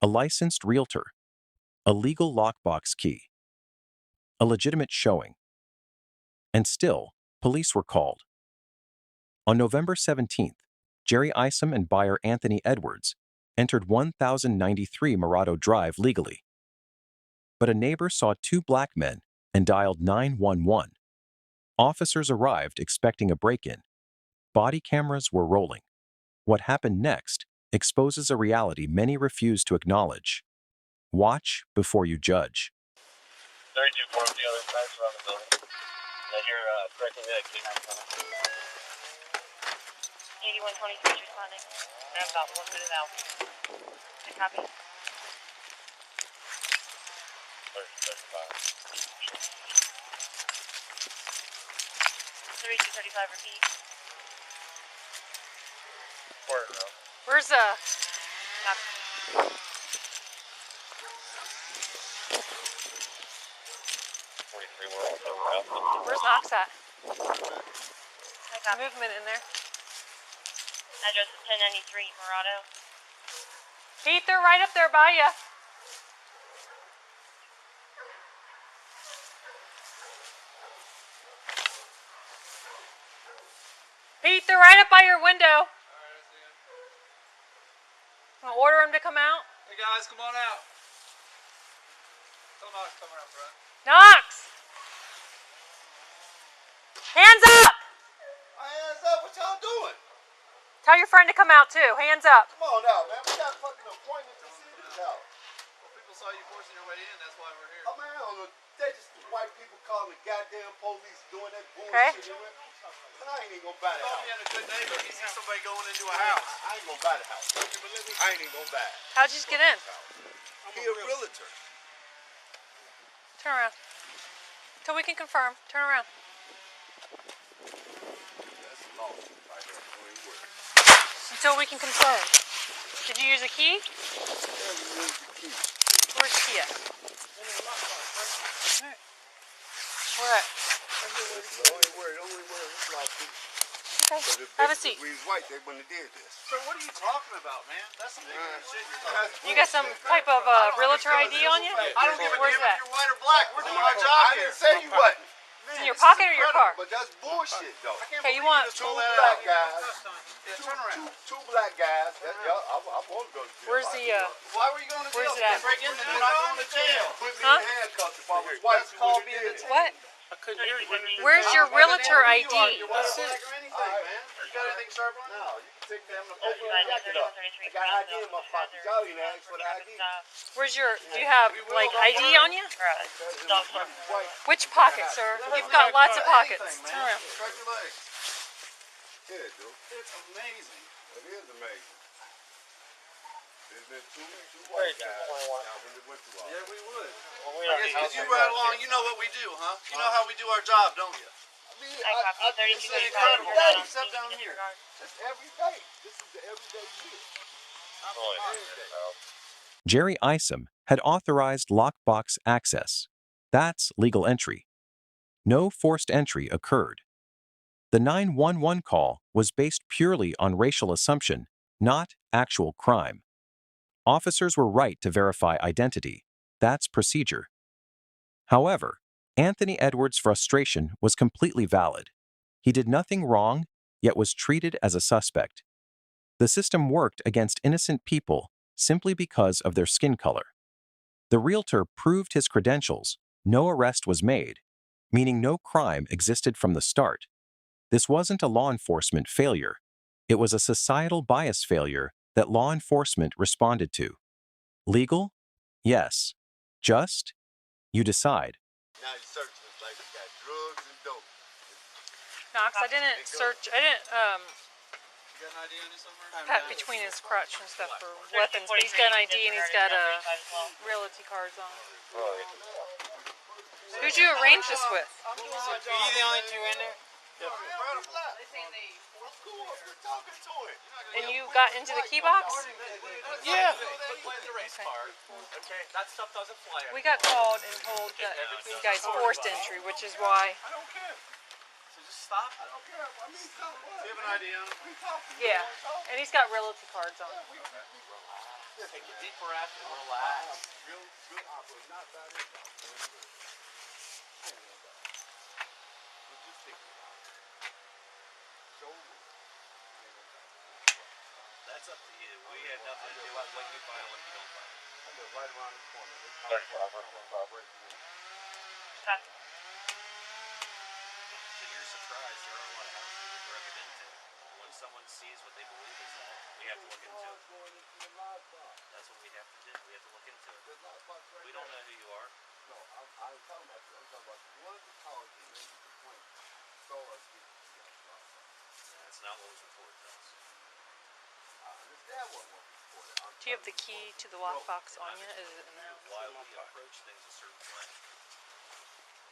a licensed realtor, a legal lockbox key, a legitimate showing. And still, police were called. On November 17th, Jerry Isom and buyer Anthony Edwards entered 1093 Morado Drive legally. But a neighbor saw two black men and dialed 911. Officers arrived expecting a break-in. Body cameras were rolling. What happened next exposes a reality many refuse to acknowledge. Watch before you judge. 32 4 the other side around the building. I hear correctly that K9 coming. 8123 is responding. I have about 1 minute out. Good copy. 30 35. 3235, repeat. Quarter row. Where's 43 world. where's Knox at? I copy. Movement in there. Address is 1093 Morado. Pete, they're right up there by you. Pete, they're right up by your window. Wanna order him to come out? Hey guys, come on out. Tell them Knox coming out front. Knox! Hands up! My hands up, what y'all doing? Tell your friend to come out too. Hands up. Come on out, man. We got a fucking appointment to see this out. Well, people saw you forcing your way in, that's why we're here. Oh man, I don't know. They just white people calling the goddamn police doing that bullshit. Okay. And I ain't even gonna buy the Told house. me in a good neighbor, he sees somebody going into a house. I ain't gonna buy the house. I ain't even gonna buy it. How'd you just get in? He a realtor. Turn around. Till we can confirm. Turn around. That's lost right there. No ain't worried. Until we can confirm. Did you use a key? Yeah, we use the key. Where's the key at? Alright. Where at? Don't worry, it's lost. Okay. But if Have a this seat. we was white, they wouldn't have did this. So what are you talking about, man? That's some ignorant shit you're talking about. You got some type of realtor ID on you? I don't give a Where's damn that? if you're white or black. We're doing our job I here. didn't say you wasn't. It's in your pocket or your car? But that's bullshit, though. Okay, you want Two black guys. Yeah, turn around. Two black guys. I want to go to jail. where's the Why were you going to jail? Where's it at? Break in, then you're not going to jail. Put me Huh? in handcuffs if I was white. That's called being did it. detained. what? I couldn't hear you. Where's your realtor ID? You're white or black or anything, man. You got anything sharp on you? No, you can take them to Open open the jacket up. I got ID in my pocket. Y'all didn't ask for the ID. Where's your? Do you have like ID on you? White. Which pocket, sir? You've got lots of pockets. Anything, Turn man. around. Stretch your legs. Yeah, dude. It's amazing. It is amazing. There's been two white guys. Y'all really went through all Yeah, that. we would. I I guess you ride along, you know what we do, huh? You know how we do our job, don't you? I mean, I copy. it's 3235. incredible. You're not on Step speed. down here. Disregard. It's every day. This is the everyday shit. Jerry Isom had authorized lockbox access. That's legal entry. No forced entry occurred. The 911 call was based purely on racial assumption, not actual crime. Officers were right to verify identity. That's procedure. However, Anthony Edwards' frustration was completely valid. He did nothing wrong, yet was treated as a suspect. The system worked against innocent people simply because of their skin color. The realtor proved his credentials. No arrest was made, meaning no crime existed from the start. This wasn't a law enforcement failure. It was a societal bias failure that law enforcement responded to. Legal? Yes. Just? You decide. Now you're searching this like we got drugs and dope. Knox, I didn't search. I didn't You got an ID on you somewhere? pat between his crotch and stuff for weapons, but he's got an ID and he's got realty cards on. Who'd you arrange this with? Are you the only two in there? We're talking to it. And you got into the key box? Yeah. Play the race card. Okay, that stuff doesn't fly. We got called and told that you guys forced entry, which is why. I don't care. So just stop. I don't care. I mean, Do you have an ID on him? we talking. Yeah, and he's got realty cards on. Listen, Take a man. deep breath and I relax. am real operator, not bad at all. I ain't know that. But just take it out. Show me. That's up to you. We have nothing to do with what you file and you don't file. I live right around the corner. 35. Okay. To your surprise, there are a lot of houses we broken into. When someone sees what they believe is that, we have to look into it. That's what we have to do. We have to look into it. We don't know who you are. No, I'm talking about you. I'm talking about one of the calls you made the complaint. So us get That's not what was reported to us. I understand what was reported. Do you have the key to the lockbox on you? Is it in the house? Why we approach things a certain way.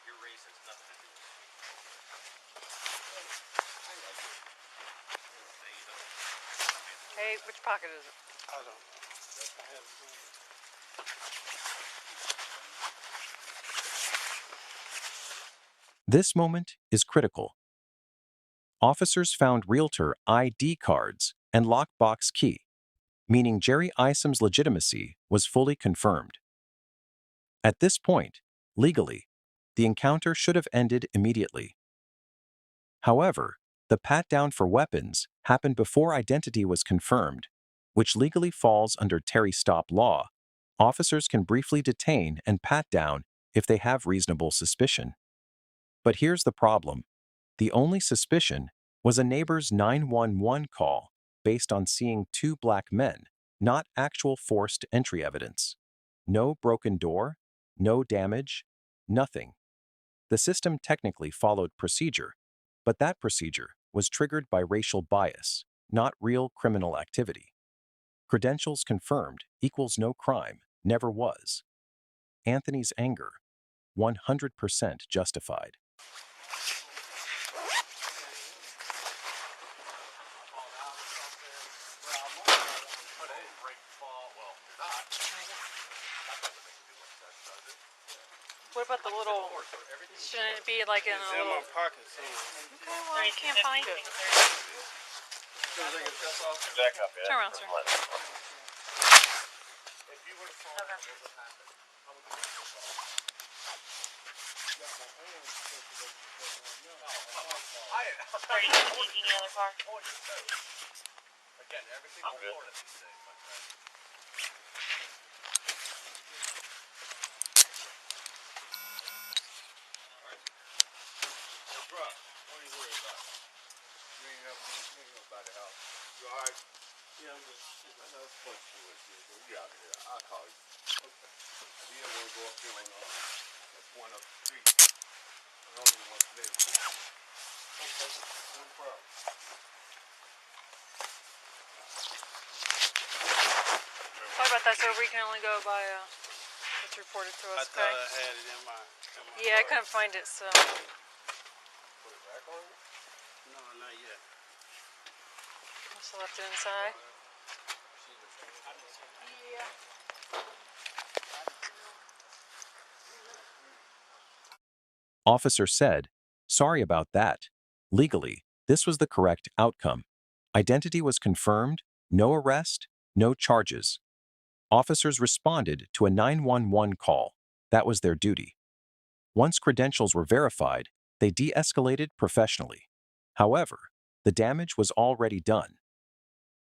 Your race has nothing to do with it. Hey, which pocket is it? I don't know. I haven't done it. This moment is critical. Officers found Realtor ID cards and lockbox key, meaning Jerry Isom's legitimacy was fully confirmed. At this point, legally, the encounter should have ended immediately. However, the pat-down for weapons happened before identity was confirmed, which legally falls under Terry stop law. Officers can briefly detain and pat down if they have reasonable suspicion. But here's the problem. The only suspicion was a neighbor's 911 call based on seeing two black men, not actual forced entry evidence. No broken door, no damage, nothing. The system technically followed procedure, but that procedure was triggered by racial bias, not real criminal activity. Credentials confirmed equals no crime, never was. Anthony's anger, 100% justified. What about the little? Shouldn't it be like in a It's in little? my pocket somewhere. Okay, well, I can't find it. Back up, yeah. Turn around, sir. If you were to fall, what would happen? How would you feel? Are you taking the other car? Again, everything I'm good. recorded these days, my friend. Hey, bro, what are you worried about? You ain't about the house. You alright? Yeah, I'm just. I know it's fun to do it, but we out of here. I'll call you. Okay. You don't want to go up there on that point up the street. I don't even want to live. Okay, no problem. Sorry about that, sir. We can only go by what's reported to I us. thought Okay. I had it in my. Yeah, I couldn't find it, so. Put it back on you? No, not yet. Just left it inside. Officer said, "Sorry about that. Legally, this was the correct outcome. Identity was confirmed, no arrest, no charges." Officers responded to a 911 call. That was their duty. Once credentials were verified, they de-escalated professionally. However, the damage was already done.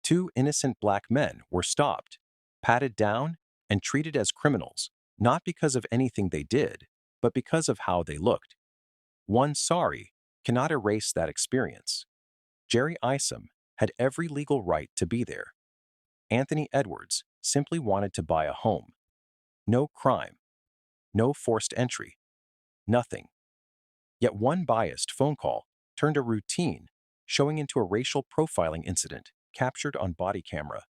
Two innocent black men were stopped, patted down, and treated as criminals, not because of anything they did, but because of how they looked. One sorry cannot erase that experience. Jerry Isom had every legal right to be there. Anthony Edwards simply wanted to buy a home. No crime. No forced entry. Nothing. Yet one biased phone call turned a routine, showing into a racial profiling incident captured on body camera.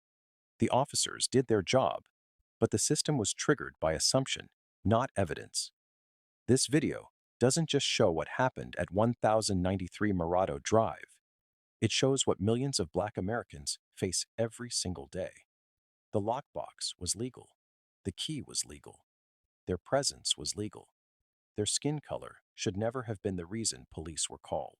The officers did their job, but the system was triggered by assumption, not evidence. This video doesn't just show what happened at 1093 Morado Drive. It shows what millions of Black Americans face every single day. The lockbox was legal. The key was legal. Their presence was legal. Their skin color should never have been the reason police were called.